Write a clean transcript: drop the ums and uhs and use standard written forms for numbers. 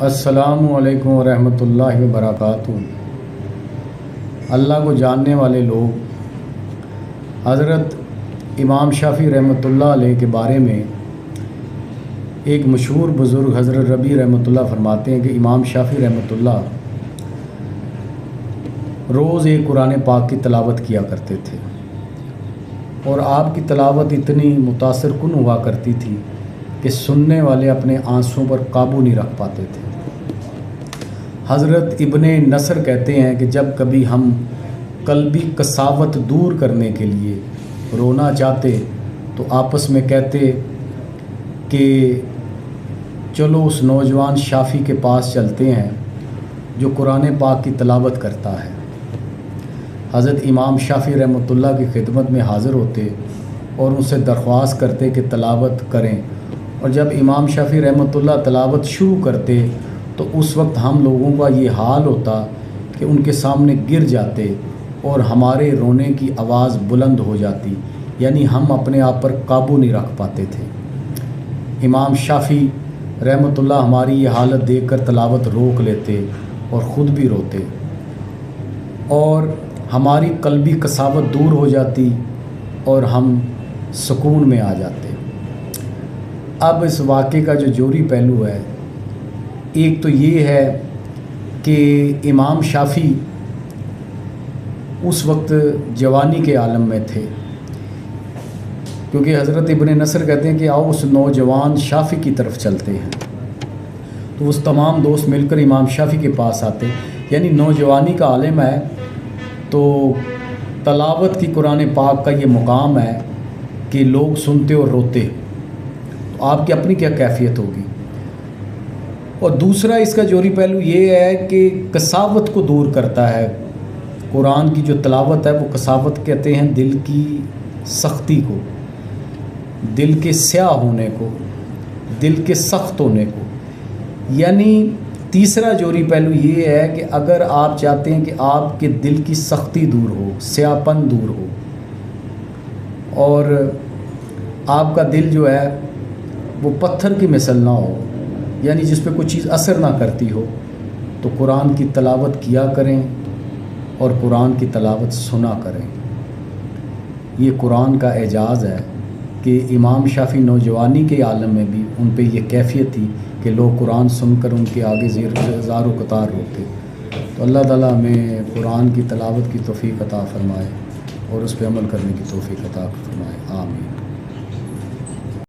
अस्सलामु अलैकुम वरहमतुल्लाहि वबरकातुहू। अल्लाह को जानने वाले लोग हज़रत इमाम शाफ़ी रहमतुल्लाह अलैह के बारे में एक मशहूर बुज़ुर्ग हज़रत रबी रहमतुल्लाह फरमाते हैं कि इमाम शाफ़ी रहमतुल्लाह रोज़ एक कुरान पाक की तलावत किया करते थे और आपकी तलावत इतनी मुतासिर कुन हुआ करती थी कि सुनने वाले अपने आंसुओं पर काबू नहीं रख पाते थे। हज़रत इब्ने नसर कहते हैं कि जब कभी हम कल्बी कसावत दूर करने के लिए रोना चाहते तो आपस में कहते कि चलो उस नौजवान शाफ़ी के पास चलते हैं जो कुरान पाक की तलावत करता है। हज़रत इमाम शाफ़ी रहमतुल्लाह की खिदमत में हाज़िर होते और उनसे दरख्वास्त करते कि तलावत करें, और जब इमाम शाफ़ी रहमतुल्लाह तलावत शुरू करते तो उस वक्त हम लोगों का ये हाल होता कि उनके सामने गिर जाते और हमारे रोने की आवाज़ बुलंद हो जाती, यानी हम अपने आप पर काबू नहीं रख पाते थे। इमाम शाफ़ी रहमतुल्लाह हमारी ये हालत देखकर तलावत रोक लेते और ख़ुद भी रोते और हमारी कल्बी कसावत दूर हो जाती और हम सुकून में आ जाते। अब इस वाक़े का जो जोरी पहलू है, एक तो ये है कि इमाम शाफ़ी उस वक्त जवानी के आलम में थे, क्योंकि हज़रत इब्ने नसर कहते हैं कि आओ उस नौजवान शाफ़ी की तरफ चलते हैं। तो उस तमाम दोस्त मिलकर इमाम शाफ़ी के पास आते, यानी नौजवानी का आलम है तो तलावत की कुरान पाक का ये मुकाम है कि लोग सुनते और रोते, तो आपकी अपनी क्या कैफियत होगी। और दूसरा इसका जोरी पहलू ये है कि कसावत को दूर करता है। कुरान की जो तलावत है वो कसावत कहते हैं दिल की सख्ती को, दिल के स्याह होने को, दिल के सख्त होने को। यानी तीसरा जोरी पहलू ये है कि अगर आप चाहते हैं कि आपके दिल की सख्ती दूर हो, स्याहपन दूर हो और आपका दिल जो है वो पत्थर की मिसल ना हो, यानी जिस पे कोई चीज़ असर ना करती हो, तो कुरान की तलावत किया करें और कुरान की तलावत सुना करें। ये कुरान का एजाज़ है कि इमाम शाफ़ी नौजवानी के आलम में भी उन पे ये कैफियत थी कि लोग कुरान सुनकर उनके आगे ज़ारो कतार रोते। तो अल्लाह ताला हमें कुरान की तलावत की तौफ़ीक़ अता फ़रमाए और उस पर अमल करने की तौफ़ीक़ अता फ़रमाए। आमीन।